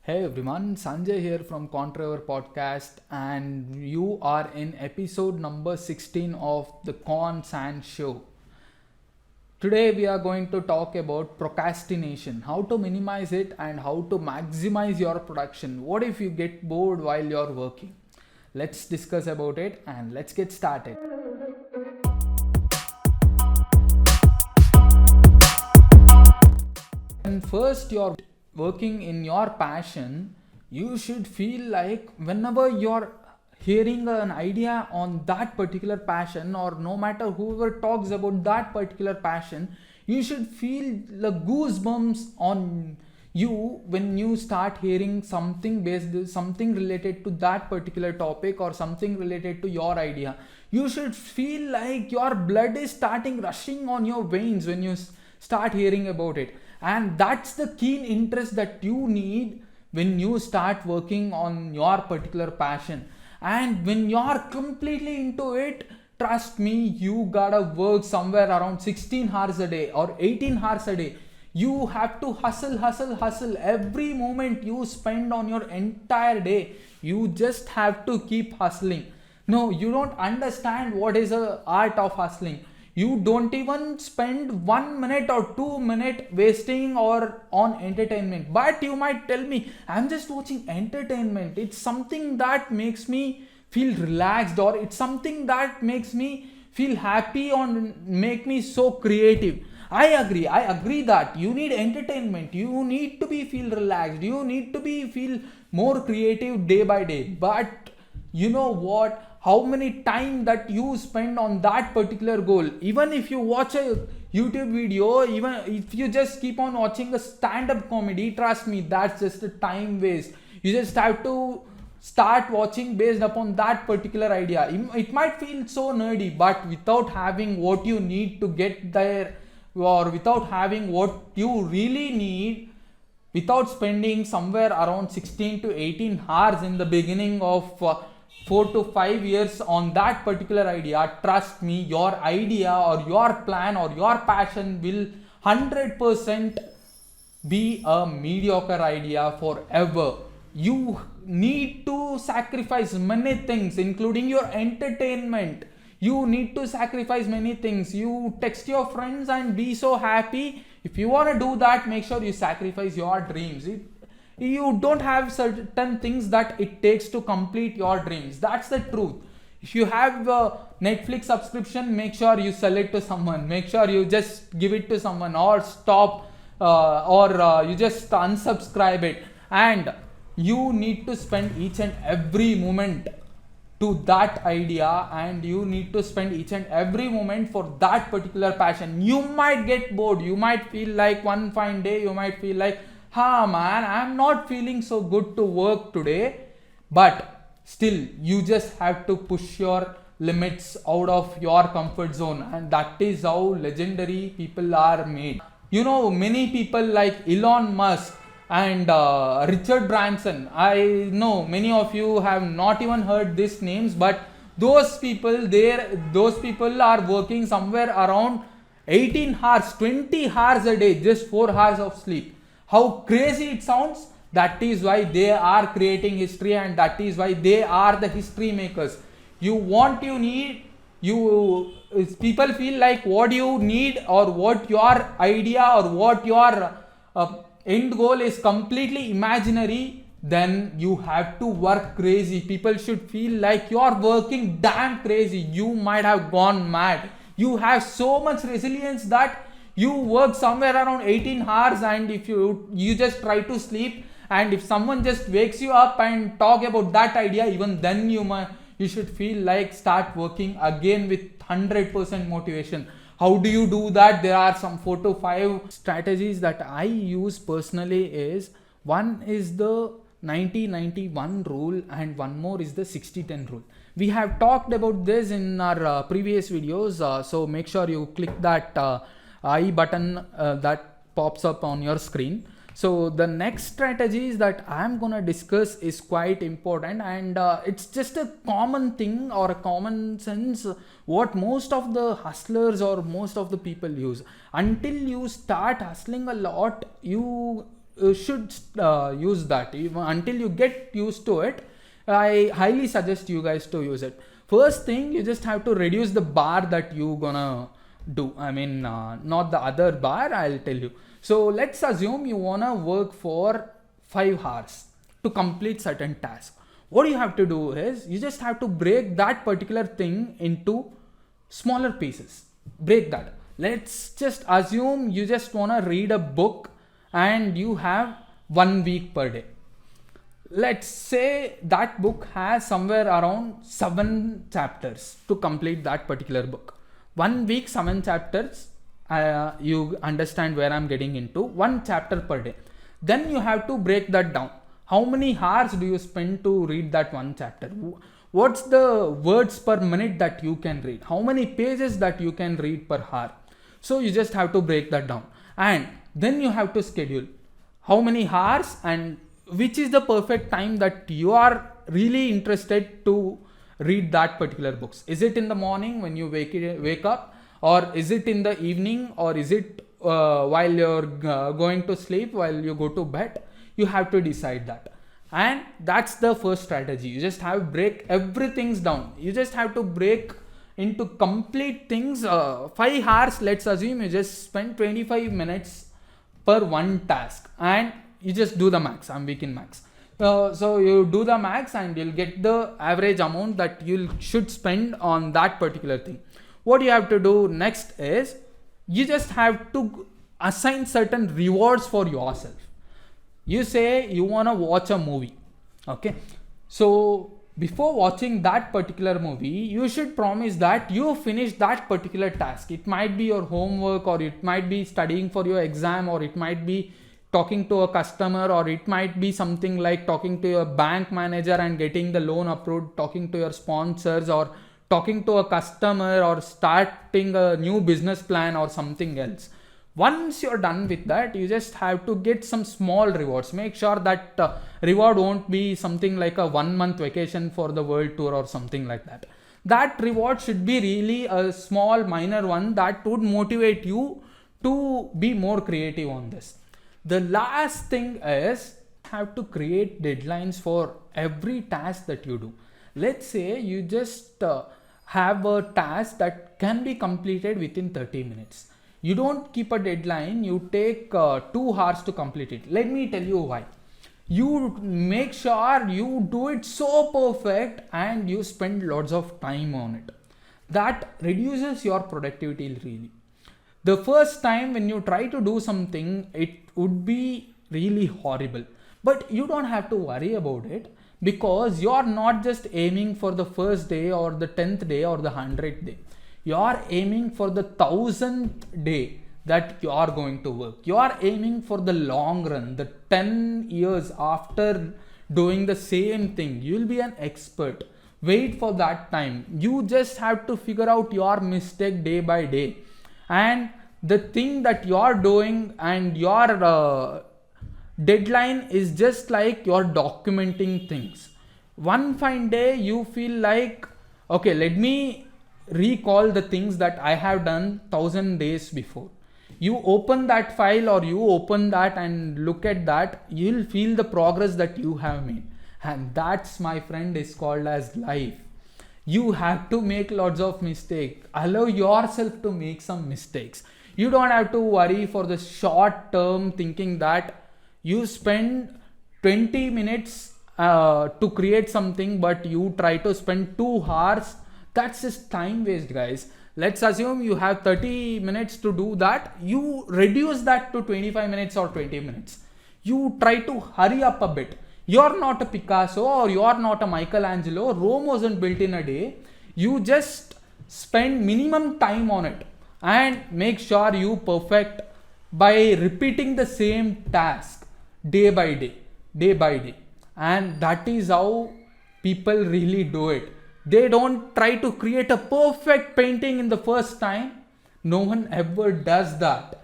Hey everyone, Sanjay here from Contraver Podcast, and you are in episode number 16 of the Con San Show. Today we are going to talk about procrastination, how to minimize it and how to maximize your production. What if you get bored while you're working? Let's discuss about it and let's get started. When first you're working in your passion, you should feel like whenever you're hearing an idea on that particular passion, or no matter whoever talks about that particular passion, you should feel the goosebumps on you when you start hearing something related to that particular topic or something related to your idea. You should feel like your blood is starting rushing on your veins when you start hearing about it, and that's the keen interest that you need when you start working on your particular passion. And when you're completely into it, trust me, you gotta work somewhere around 16 hours a day or 18 hours a day. You have to hustle every moment you spend on your entire day. You just have to keep hustling. No, you don't understand what is the art of hustling. You don't even spend 1 minute or 2 minutes wasting or on entertainment. But you might tell me, I'm just watching entertainment. It's something that makes me feel relaxed, or it's something that makes me feel happy or make me so creative. I agree that you need entertainment. You need to be feel relaxed. You need to be feel more creative day by day. But you know what? How many time that you spend on that particular goal? Even if you watch a YouTube video, even if you just keep on watching a stand-up comedy, trust me, that's just a time waste. You just have to start watching based upon that particular idea. It might feel so nerdy, but without having what you need to get there, or without having what you really need, without spending somewhere around 16 to 18 hours in the beginning of 4 to 5 years on that particular idea, trust me, your idea or your plan or your passion will 100% be a mediocre idea forever. You need to sacrifice many things, including your entertainment. You need to sacrifice many things. You text your friends and be so happy. If you want to do that, make sure you sacrifice your dreams. You don't have certain things that it takes to complete your dreams. That's the truth. If you have a Netflix subscription, make sure you sell it to someone. Make sure you just give it to someone, or stop, or you just unsubscribe it. And you need to spend each and every moment to that idea, and you need to spend each and every moment for that particular passion. You might get bored. You might feel like one fine day, you might feel like, man, I'm not feeling so good to work today. But still, you just have to push your limits out of your comfort zone, and that is how legendary people are made. You know, many people like Elon Musk and Richard Branson. I know many of you have not even heard these names, but those people are working somewhere around 18 hours, 20 hours a day, just 4 hours of sleep. How crazy it sounds. That is why they are creating history, and that is why they are the history makers. People feel like what you need, or what your idea, or what your end goal is completely imaginary, then you have to work crazy. People should feel like you're working damn crazy. You might have gone mad. You have so much resilience that you work somewhere around 18 hours, and if you just try to sleep, and if someone just wakes you up and talk about that idea, even then you should feel like start working again with 100% motivation. How do you do that? There are some 4 to 5 strategies that I use personally. One is the 90-91 rule, and one more is the 60-10 rule. We have talked about this in our previous videos, so make sure you click that I button that pops up on your screen. So the next strategies that I'm gonna discuss is quite important, and it's just a common thing or a common sense what most of the hustlers or most of the people use. Until you start hustling a lot, you should use that. Until you get used to it, I highly suggest you guys to use it. First thing, you just have to reduce the bar that you gonna do. I mean, not the other bar, I'll tell you. So let's assume you wanna work for 5 hours to complete certain task. What you have to do is, you just have to break that particular thing into smaller pieces. Break that. Let's just assume you just wanna read a book and you have 1 week per day. Let's say that book has somewhere around 7 chapters to complete that particular book. 1 week, 7 chapters. You understand where I'm getting into. 1 chapter per day. Then you have to break that down. How many hours do you spend to read that 1 chapter? What's the words per minute that you can read? How many pages that you can read per hour? So you just have to break that down. And then you have to schedule how many hours and which is the perfect time that you are really interested to read that particular books. Is it in the morning when you wake up, or is it in the evening, or is it while you're going to sleep, while you go to bed? You have to decide that. And that's the first strategy. You just have to break everything down. You just have to break into complete things. 5 hours, let's assume you just spend 25 minutes per 1 task, and you just do the max. I'm weak in max. So you do the max and you'll get the average amount that you should spend on that particular thing. What you have to do next is, you just have to assign certain rewards for yourself. You say you want to watch a movie. Okay. So before watching that particular movie, you should promise that you finish that particular task. It might be your homework, or it might be studying for your exam, or it might be talking to a customer, or it might be something like talking to your bank manager and getting the loan approved, talking to your sponsors, or talking to a customer, or starting a new business plan, or something else. Once you're done with that, you just have to get some small rewards. Make sure that reward won't be something like a 1-month vacation for the world tour or something like that. That reward should be really a small minor one that would motivate you to be more creative on this. The last thing is, have to create deadlines for every task that you do. Let's say you just have a task that can be completed within 30 minutes. You don't keep a deadline, you take 2 hours to complete it. Let me tell you why. You make sure you do it so perfect and you spend lots of time on it. That reduces your productivity really. The first time when you try to do something, it would be really horrible. But you don't have to worry about it, because you're not just aiming for the first day or the 10th day or the 100th day. You are aiming for the 1000th day that you are going to work. You are aiming for the long run, the 10 years after doing the same thing. You will be an expert. Wait for that time. You just have to figure out your mistake day by day. And the thing that you are doing and your deadline is just like you're documenting things. One fine day you feel like, okay, let me recall the things that I have done 1000 days before. You open that file, or you open that and look at that, you'll feel the progress that you have made. And that's, my friend, is called as life. You have to make lots of mistakes. Allow yourself to make some mistakes. You don't have to worry for the short term, thinking that you spend 20 minutes to create something, but you try to spend 2 hours. That's just time waste, guys. Let's assume you have 30 minutes to do that. You reduce that to 25 minutes or 20 minutes. You try to hurry up a bit. You're not a Picasso, or you're not a Michelangelo. Rome wasn't built in a day. You just spend minimum time on it and make sure you perfect by repeating the same task day by day, day by day. And that is how people really do it. They don't try to create a perfect painting in the first time. No one ever does that.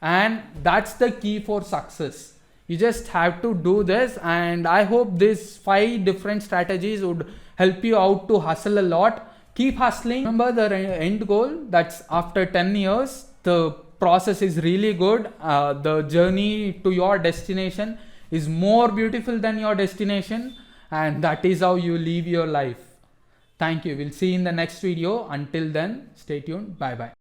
And that's the key for success. You just have to do this, and I hope these 5 different strategies would help you out to hustle a lot. Keep hustling. Remember the end goal, that's after 10 years, the process is really good. The journey to your destination is more beautiful than your destination, and that is how you live your life. Thank you. We'll see you in the next video. Until then, stay tuned. Bye bye.